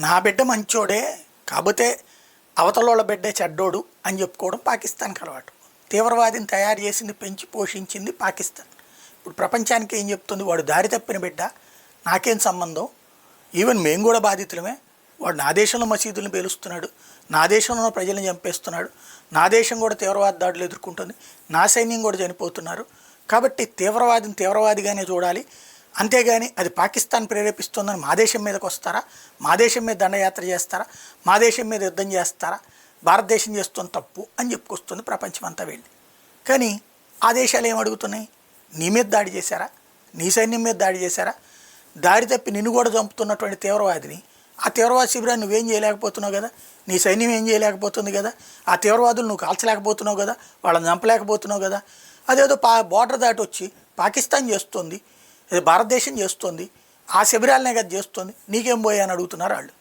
నా బిడ్డ మంచోడే, కాకపోతే అవతలోళ్ళ బిడ్డే చెడ్డోడు అని చెప్పుకోవడం పాకిస్తాన్కి అలవాటు. తీవ్రవాదిని తయారు చేసింది, పెంచి పోషించింది పాకిస్తాన్. ఇప్పుడు ప్రపంచానికి ఏం చెప్తుంది? వాడు దారి తప్పిన బిడ్డ, నాకేం సంబంధం, ఈవెన్ మేము కూడా బాధితులమే, వాడు నా దేశంలో మసీదులను పేలుస్తున్నాడు, నా దేశంలో ప్రజలను చంపేస్తున్నాడు, నా దేశం కూడా తీవ్రవాద దాడులు ఎదుర్కొంటుంది, నా సైన్యం కూడా చనిపోతున్నారు, కాబట్టి తీవ్రవాదిని తీవ్రవాదిగానే చూడాలి, అంతేగాని అది పాకిస్తాన్ ప్రేరేపిస్తుందని మా దేశం మీదకి వస్తారా, మా దేశం మీద దండయాత్ర చేస్తారా, మా దేశం మీద యుద్ధం చేస్తారా, భారతదేశం చేస్తున్న తప్పు అని చెప్పుకొస్తుంది ప్రపంచం అంతా వెళ్ళి. కానీ ఆ దేశాలు ఏమడుగుతున్నాయి? నీ మీద దాడి చేశారా, నీ సైన్యం మీద దాడి చేశారా, దారి తప్పి నిన్ను కూడా చంపుతున్నటువంటి తీవ్రవాదిని, ఆ తీవ్రవాద శిబిరాన్ని నువ్వేం చేయలేకపోతున్నావు కదా, నీ సైన్యం ఏం చేయలేకపోతుంది కదా, ఆ తీవ్రవాదులు నువ్వు కాల్చలేకపోతున్నావు కదా, వాళ్ళని చంపలేకపోతున్నావు కదా, అదేదో బోర్డర్ దాటి వచ్చి పాకిస్తాన్ చేస్తుంది, భారతదేశం చేస్తుంది, ఆ శిబిరాలనే కదా చేస్తుంది, నీకేం పోయా అని అడుగుతున్నారు వాళ్ళు.